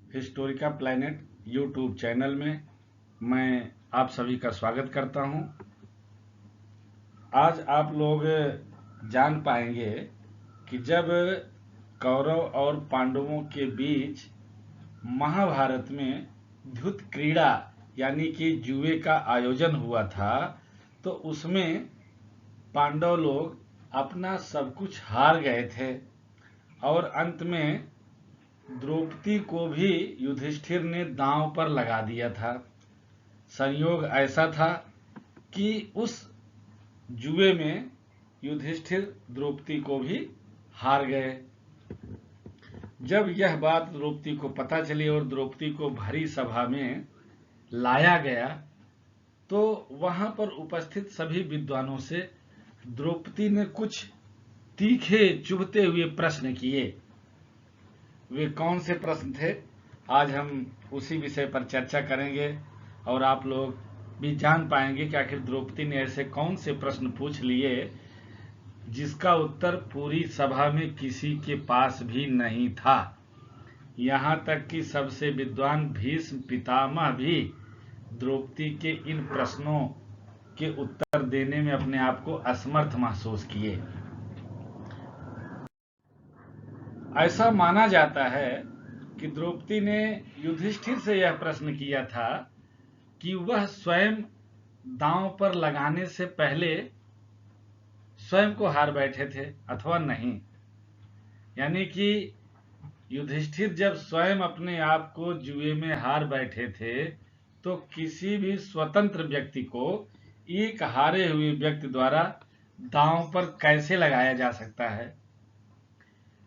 Historica planet YouTube channel में मैं आप सभी का स्वागत करता हूं। आज आप लोग जान पाएंगे कि जब कौरव और पांडवों के बीच महाभारत में द्युत क्रीड़ा यानी कि जुए का आयोजन हुआ था, तो उसमें पांडव लोग अपना सब कुछ हार गए थे और अंत में द्रौपदी को भी युधिष्ठिर ने दांव पर लगा दिया था। संयोग ऐसा था कि उस जुए में युधिष्ठिर द्रौपदी को भी हार गए। जब यह बात द्रौपदी को पता चली और द्रौपदी को भरी सभा में लाया गया, तो वहां पर उपस्थित सभी विद्वानों से द्रौपदी ने कुछ तीखे चुभते हुए प्रश्न किए। वे कौन से प्रश्न थे, आज हम उसी विषय पर चर्चा करेंगे और आप लोग भी जान पाएंगे कि आखिर द्रौपदी ने ऐसे कौन से प्रश्न पूछ लिए जिसका उत्तर पूरी सभा में किसी के पास भी नहीं था। यहां तक कि सबसे विद्वान भीष्म पितामह भी द्रौपदी के इन प्रश्नों के उत्तर देने में अपने आप को असमर्थ महसूस किए। ऐसा माना जाता है कि द्रौपदी ने युधिष्ठिर से यह प्रश्न किया था कि वह स्वयं दांव पर लगाने से पहले स्वयं को हार बैठे थे अथवा नहीं। यानी कि युधिष्ठिर जब स्वयं अपने आप को जुए में हार बैठे थे, तो किसी भी स्वतंत्र व्यक्ति को एक हारे हुए व्यक्ति द्वारा दांव पर कैसे लगाया जा सकता है।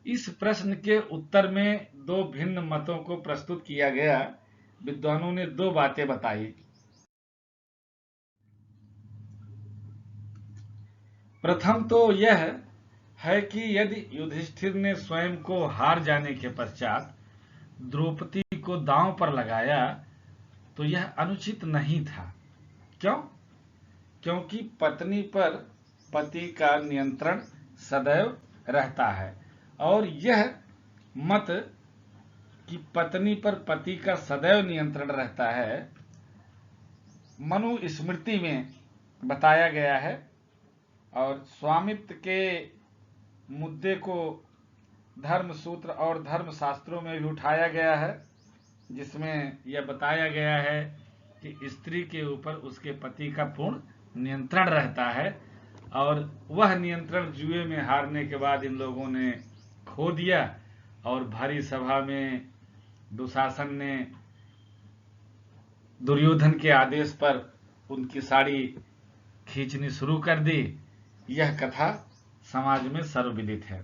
इस प्रश्न के उत्तर में दो भिन्न मतों को प्रस्तुत किया गया। विद्वानों ने दो बातें बताई। प्रथम तो यह है कि यदि युधिष्ठिर ने स्वयं को हार जाने के पश्चात द्रौपदी को दांव पर लगाया तो यह अनुचित नहीं था। क्यों? क्योंकि पत्नी पर पति का नियंत्रण सदैव रहता है, और यह मत कि पत्नी पर पति का सदैव नियंत्रण रहता है मनुस्मृति में बताया गया है, और स्वामित्व के मुद्दे को धर्म सूत्र और धर्म शास्त्रों में भी उठाया गया है, जिसमें यह बताया गया है कि स्त्री के ऊपर उसके पति का पूर्ण नियंत्रण रहता है, और वह नियंत्रण जुए में हारने के बाद इन लोगों ने खो दिया और भारी सभा में दुशासन ने दुर्योधन के आदेश पर उनकी साड़ी खींचनी शुरू कर दी। यह कथा समाज में सर्वविदित है।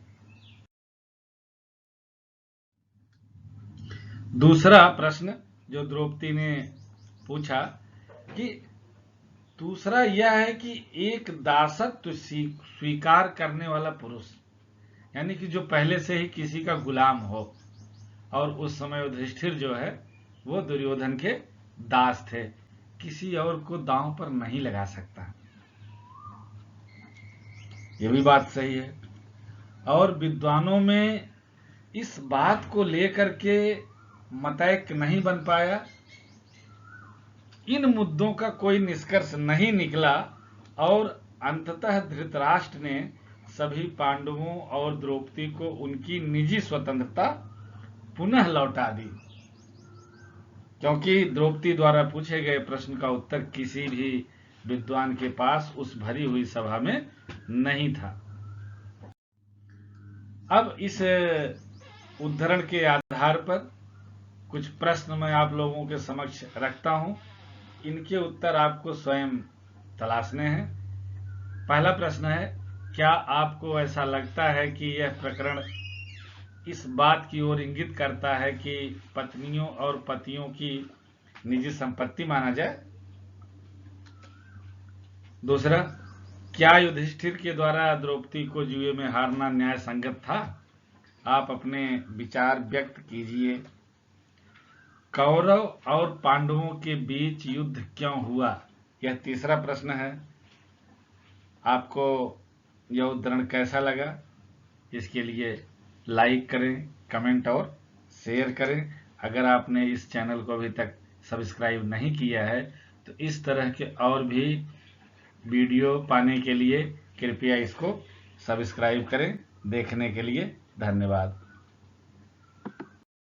दूसरा प्रश्न जो द्रौपदी ने पूछा कि दूसरा यह है कि एक दासत्व स्वीकार करने वाला पुरुष, यानी कि जो पहले से ही किसी का गुलाम हो, और उस समय युधिष्ठिर जो है वो दुर्योधन के दास थे, किसी और को दांव पर नहीं लगा सकता। ये भी बात सही है। और विद्वानों में इस बात को लेकर के मतैक्य नहीं बन पाया, इन मुद्दों का कोई निष्कर्ष नहीं निकला, और अंततः धृतराष्ट्र ने सभी पांडवों और द्रौपदी को उनकी निजी स्वतंत्रता पुनः लौटा दी, क्योंकि द्रौपदी द्वारा पूछे गए प्रश्न का उत्तर किसी भी विद्वान के पास उस भरी हुई सभा में नहीं था। अब इस उद्धरण के आधार पर कुछ प्रश्न मैं आप लोगों के समक्ष रखता हूं। इनके उत्तर आपको स्वयं तलाशने हैं। पहला प्रश्न है, क्या आपको ऐसा लगता है कि यह प्रकरण इस बात की ओर इंगित करता है कि पत्नियों और पतियों की निजी संपत्ति माना जाए? दूसरा, क्या युधिष्ठिर के द्वारा द्रौपदी को जुए में हारना न्याय संगत था? आप अपने विचार व्यक्त कीजिए। कौरव और पांडवों के बीच युद्ध क्यों हुआ? यह तीसरा प्रश्न है। आपको यह उद्धरण कैसा लगा? इसके लिए लाइक करें, कमेंट और शेयर करें। अगर आपने इस चैनल को अभी तक सब्सक्राइब नहीं किया है तो इस तरह के और भी वीडियो पाने के लिए कृपया इसको सब्सक्राइब करें। देखने के लिए धन्यवाद।